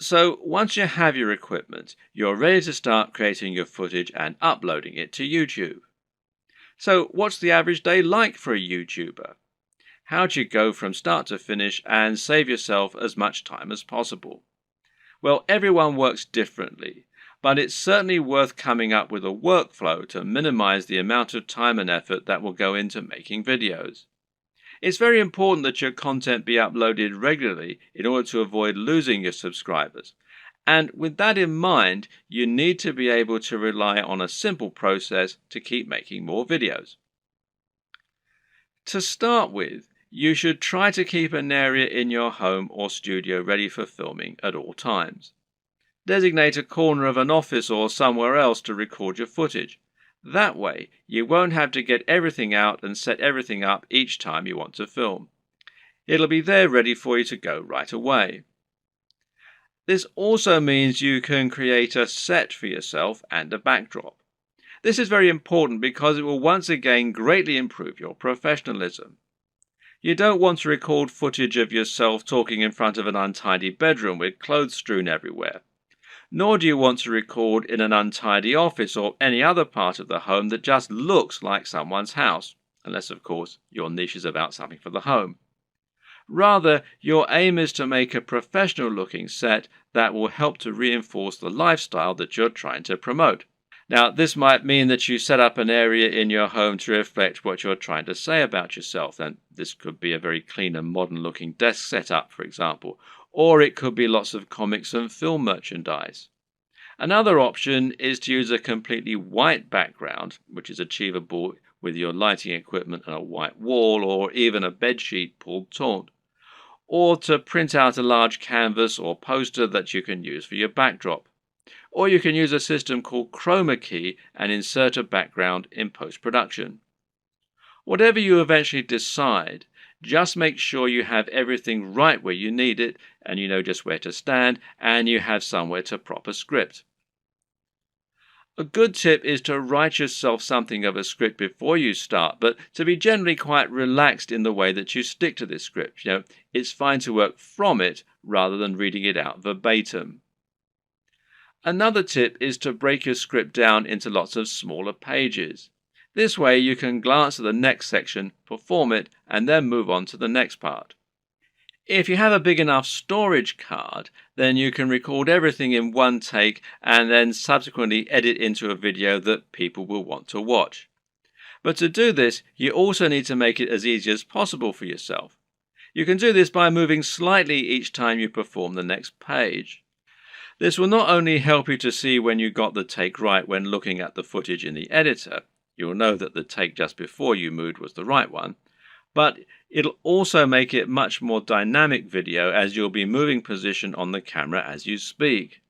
So once you have your equipment, you're ready to start creating your footage and uploading it to YouTube. So what's the average day like for a YouTuber? How do you go from start to finish and save yourself as much time as possible? Well, everyone works differently, but it's certainly worth coming up with a workflow to minimize the amount of time and effort that will go into making videos. It's very important that your content be uploaded regularly in order to avoid losing your subscribers. And with that in mind, you need to be able to rely on a simple process to keep making more videos. To start with, you should try to keep an area in your home or studio ready for filming at all times. Designate a corner of an office or somewhere else to record your footage. That way, you won't have to get everything out and set everything up each time you want to film. It'll be there ready for you to go right away. This also means you can create a set for yourself and a backdrop. This is very important because it will once again greatly improve your professionalism. You don't want to record footage of yourself talking in front of an untidy bedroom with clothes strewn everywhere. Nor do you want to record in an untidy office or any other part of the home that just looks like someone's house, unless of course your niche is about something for the home. Rather, your aim is to make a professional looking set that will help to reinforce the lifestyle that you're trying to promote. Now, this might mean that you set up an area in your home to reflect what you're trying to say about yourself, and this could be a very clean and modern looking desk setup, for example, or it could be lots of comics and film merchandise. Another option is to use a completely white background, which is achievable with your lighting equipment and a white wall or even a bedsheet pulled taut, or to print out a large canvas or poster that you can use for your backdrop. Or you can use a system called chroma key and insert a background in post-production. Whatever you eventually decide, just make sure you have everything right where you need it, and you know just where to stand, and you have somewhere to prop a script. A good tip is to write yourself something of a script before you start, but to be generally quite relaxed in the way that you stick to this script. It's fine to work from it rather than reading it out verbatim. Another tip is to break your script down into lots of smaller pages. This way you can glance at the next section, perform it, and then move on to the next part. If you have a big enough storage card, then you can record everything in one take and then subsequently edit into a video that people will want to watch. But to do this, you also need to make it as easy as possible for yourself. You can do this by moving slightly each time you perform the next page. This will not only help you to see when you got the take right when looking at the footage in the editor, you'll know that the take just before you moved was the right one, but it'll also make it much more dynamic video as you'll be moving position on the camera as you speak.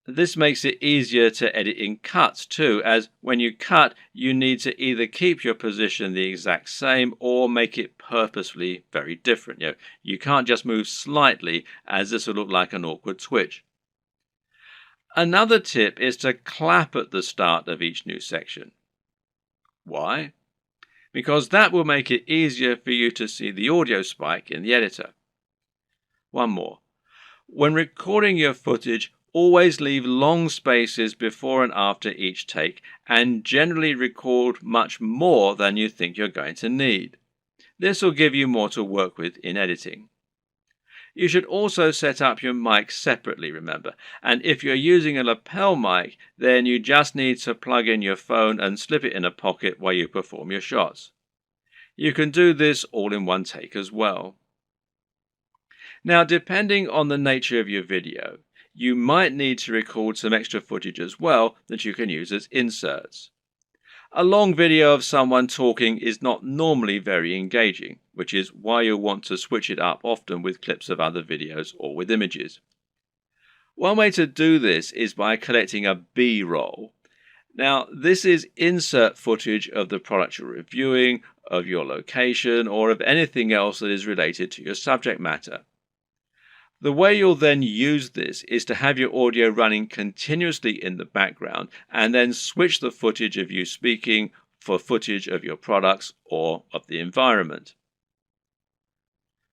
This makes it easier to edit in cuts too, as when you cut, you need to either keep your position the exact same or make it purposefully very different. You can't just move slightly, as this will look like an awkward twitch. Another tip is to clap at the start of each new section. Why? Because that will make it easier for you to see the audio spike in the editor. One more. When recording your footage, always leave long spaces before and after each take, and generally record much more than you think you're going to need. This will give you more to work with in editing. You should also set up your mic separately, remember, and if you're using a lapel mic, then you just need to plug in your phone and slip it in a pocket while you perform your shots. You can do this all in one take as well. Now, depending on the nature of your video, you might need to record some extra footage as well that you can use as inserts. A long video of someone talking is not normally very engaging, which is why you'll want to switch it up often with clips of other videos or with images. One way to do this is by collecting a B-roll. Now, this is insert footage of the product you're reviewing, of your location, or of anything else that is related to your subject matter. The way you'll then use this is to have your audio running continuously in the background and then switch the footage of you speaking for footage of your products or of the environment.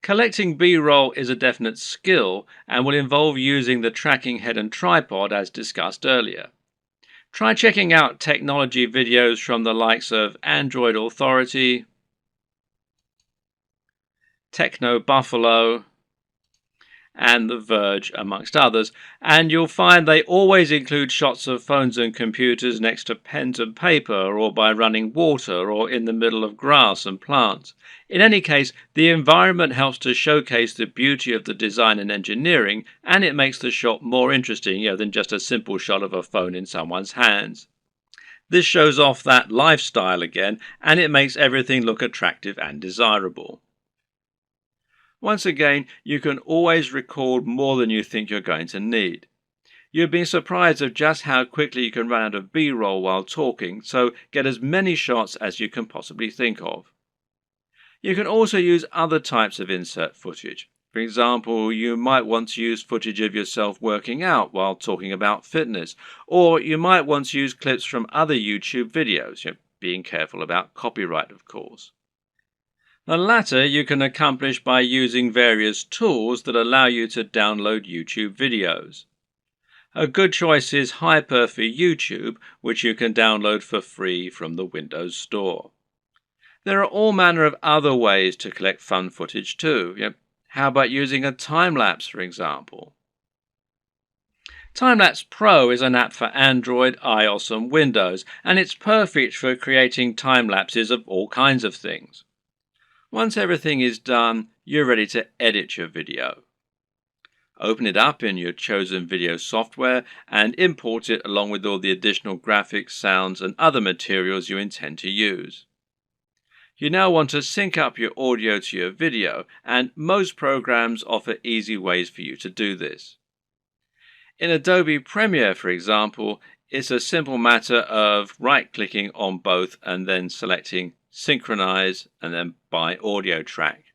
Collecting B-roll is a definite skill and will involve using the tracking head and tripod as discussed earlier. Try checking out technology videos from the likes of Android Authority, Techno Buffalo, and The Verge, amongst others, and you'll find they always include shots of phones and computers next to pens and paper, or by running water, or in the middle of grass and plants. In any case, the environment helps to showcase the beauty of the design and engineering, and it makes the shot more interesting, than just a simple shot of a phone in someone's hands. This shows off that lifestyle again, and it makes everything look attractive and desirable. Once again, you can always record more than you think you're going to need. You've been surprised of just how quickly you can run out of B-roll while talking, so get as many shots as you can possibly think of. You can also use other types of insert footage. For example, you might want to use footage of yourself working out while talking about fitness, or you might want to use clips from other YouTube videos, being careful about copyright, of course. The latter you can accomplish by using various tools that allow you to download YouTube videos. A good choice is Hyper for YouTube, which you can download for free from the Windows Store. There are all manner of other ways to collect fun footage too. How about using a time-lapse, for example? Timelapse Pro is an app for Android, iOS and Windows, and it's perfect for creating time-lapses of all kinds of things. Once everything is done, you're ready to edit your video. Open it up in your chosen video software and import it along with all the additional graphics, sounds and other materials you intend to use. You now want to sync up your audio to your video, and most programs offer easy ways for you to do this. In Adobe Premiere, for example, it's a simple matter of right-clicking on both and then selecting Synchronize and then by audio track.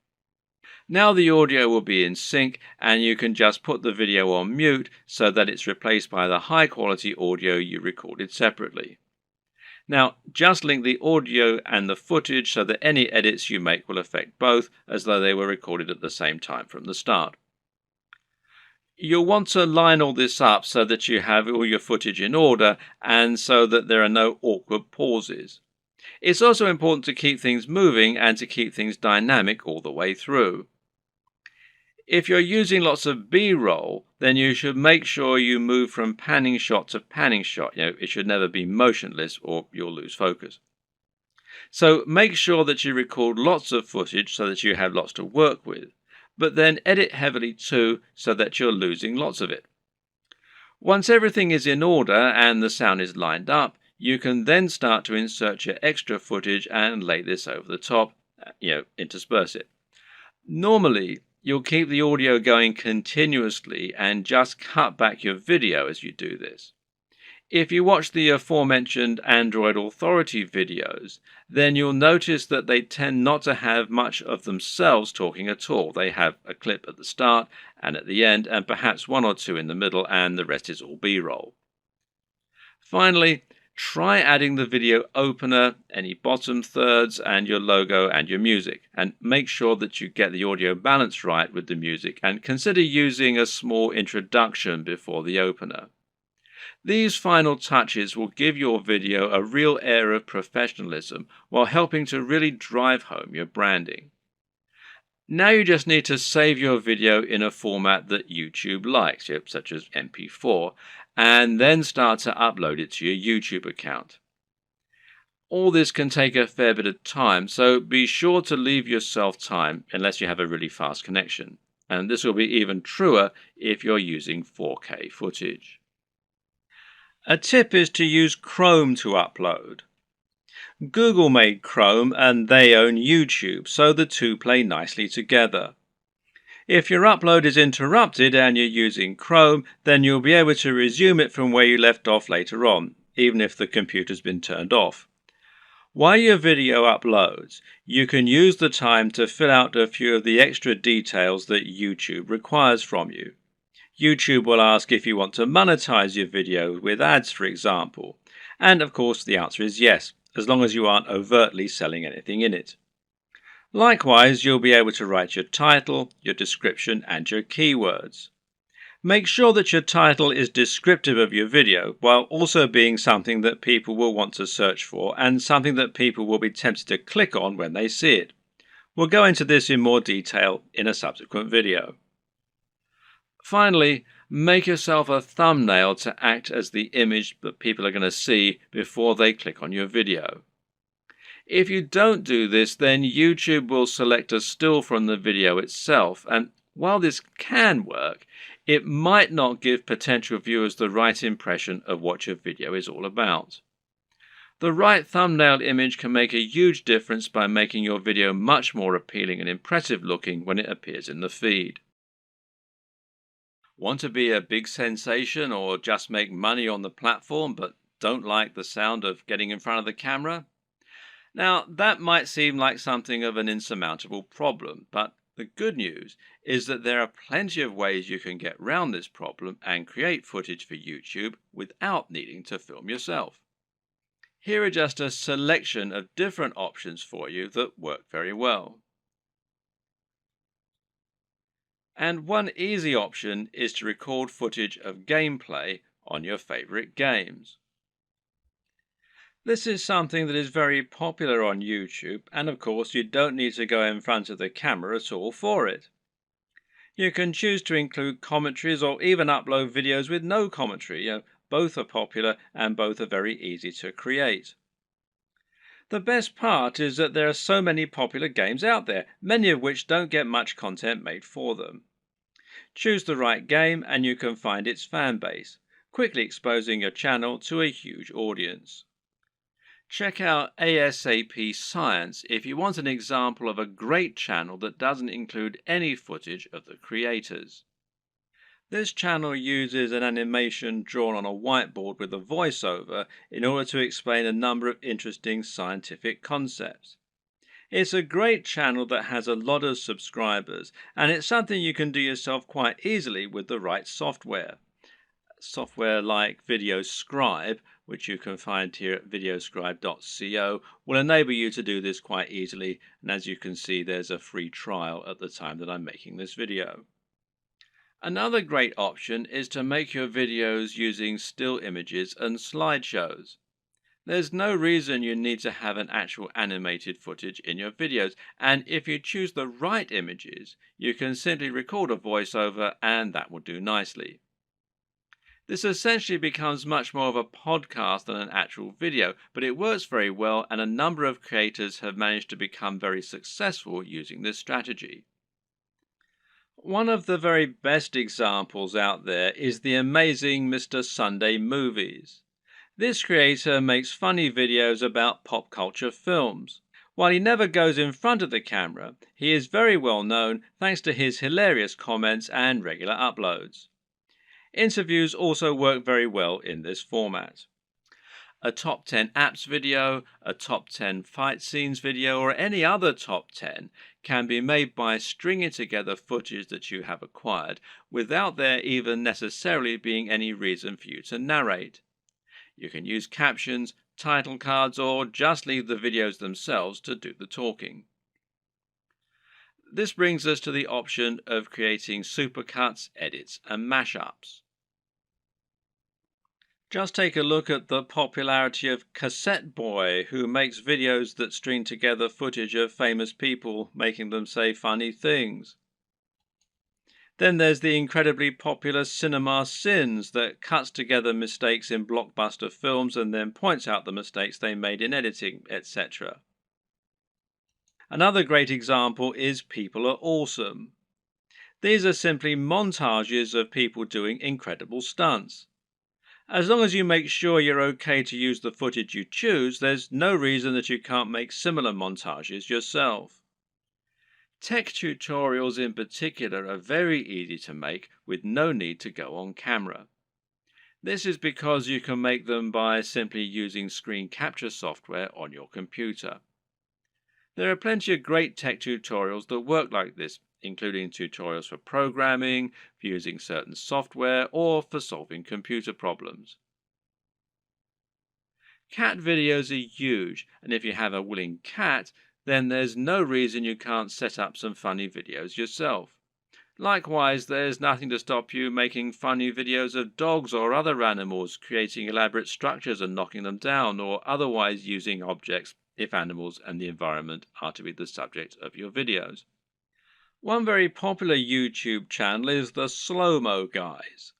Now the audio will be in sync, and you can just put the video on mute so that it's replaced by the high-quality audio you recorded separately. Now, just link the audio and the footage so that any edits you make will affect both, as though they were recorded at the same time from the start. You'll want to line all this up so that you have all your footage in order and so that there are no awkward pauses. It's also important to keep things moving and to keep things dynamic all the way through. If you're using lots of B-roll, then you should make sure you move from panning shot to panning shot. It should never be motionless or you'll lose focus. So make sure that you record lots of footage so that you have lots to work with, but then edit heavily too so that you're losing lots of it. Once everything is in order and the sound is lined up, you can then start to insert your extra footage and lay this over the top, intersperse it. Normally, you'll keep the audio going continuously and just cut back your video as you do this. If you watch the aforementioned Android Authority videos, then you'll notice that they tend not to have much of themselves talking at all. They have a clip at the start and at the end, and perhaps one or two in the middle, and the rest is all B-roll. Finally, try adding the video opener, any bottom thirds, and your logo and your music, and make sure that you get the audio balance right with the music, and consider using a small introduction before the opener. These final touches will give your video a real air of professionalism while helping to really drive home your branding. Now you just need to save your video in a format that YouTube likes, such as MP4, and then start to upload it to your YouTube account. All this can take a fair bit of time, so be sure to leave yourself time unless you have a really fast connection. And this will be even truer if you're using 4K footage. A tip is to use Chrome to upload. Google made Chrome and they own YouTube, so the two play nicely together. If your upload is interrupted and you're using Chrome, then you'll be able to resume it from where you left off later on, even if the computer's been turned off. While your video uploads, you can use the time to fill out a few of the extra details that YouTube requires from you. YouTube will ask if you want to monetize your video with ads, for example. And of course the answer is yes, as long as you aren't overtly selling anything in it. Likewise, you'll be able to write your title, your description, and your keywords. Make sure that your title is descriptive of your video while also being something that people will want to search for and something that people will be tempted to click on when they see it. We'll go into this in more detail in a subsequent video. Finally, make yourself a thumbnail to act as the image that people are going to see before they click on your video. If you don't do this, then YouTube will select a still from the video itself, and while this can work, it might not give potential viewers the right impression of what your video is all about. The right thumbnail image can make a huge difference by making your video much more appealing and impressive looking when it appears in the feed. Want to be a big sensation or just make money on the platform but don't like the sound of getting in front of the camera? Now, that might seem like something of an insurmountable problem, but the good news is that there are plenty of ways you can get around this problem and create footage for YouTube without needing to film yourself. Here are just a selection of different options for you that work very well. And one easy option is to record footage of gameplay on your favorite games. This is something that is very popular on YouTube, and of course you don't need to go in front of the camera at all for it. You can choose to include commentaries or even upload videos with no commentary. Both are popular and both are very easy to create. The best part is that there are so many popular games out there, many of which don't get much content made for them. Choose the right game and you can find its fan base, quickly exposing your channel to a huge audience. Check out ASAP Science if you want an example of a great channel that doesn't include any footage of the creators. This channel uses an animation drawn on a whiteboard with a voiceover in order to explain a number of interesting scientific concepts. It's a great channel that has a lot of subscribers, and it's something you can do yourself quite easily with the right software. Software like VideoScribe, which you can find here at videoscribe.co, will enable you to do this quite easily, and as you can see there's a free trial at the time that I'm making this video. Another great option is to make your videos using still images and slideshows. There's no reason you need to have an actual animated footage in your videos, and if you choose the right images, you can simply record a voiceover and that will do nicely. This essentially becomes much more of a podcast than an actual video, but it works very well and a number of creators have managed to become very successful using this strategy. One of the very best examples out there is the amazing Mr. Sunday Movies. This creator makes funny videos about pop culture films. While he never goes in front of the camera, he is very well known thanks to his hilarious comments and regular uploads. Interviews also work very well in this format. A top 10 apps video, a top 10 fight scenes video, or any other top 10 can be made by stringing together footage that you have acquired without there even necessarily being any reason for you to narrate. You can use captions, title cards, or just leave the videos themselves to do the talking. This brings us to the option of creating supercuts, edits, and mashups. Just take a look at the popularity of Cassette Boy, who makes videos that string together footage of famous people making them say funny things. Then there's the incredibly popular Cinema Sins that cuts together mistakes in blockbuster films and then points out the mistakes they made in editing, etc. Another great example is People Are Awesome. These are simply montages of people doing incredible stunts. As long as you make sure you're okay to use the footage you choose, there's no reason that you can't make similar montages yourself. Tech tutorials in particular are very easy to make with no need to go on camera. This is because you can make them by simply using screen capture software on your computer. There are plenty of great tech tutorials that work like this, including tutorials for programming, for using certain software, or for solving computer problems. Cat videos are huge, and if you have a willing cat, then there's no reason you can't set up some funny videos yourself. Likewise, there's nothing to stop you making funny videos of dogs or other animals creating elaborate structures and knocking them down, or otherwise using objects if animals and the environment are to be the subject of your videos. One very popular YouTube channel is the Slow-Mo Guys.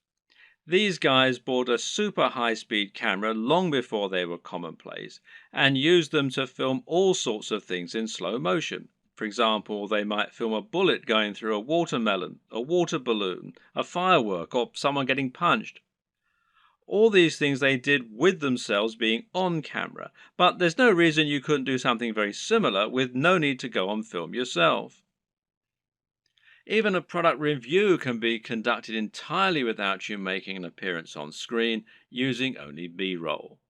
These guys bought a super high-speed camera long before they were commonplace and used them to film all sorts of things in slow motion. For example, they might film a bullet going through a watermelon, a water balloon, a firework, or someone getting punched. All these things they did with themselves being on camera, but there's no reason you couldn't do something very similar with no need to go on film yourself. Even a product review can be conducted entirely without you making an appearance on screen using only B-roll.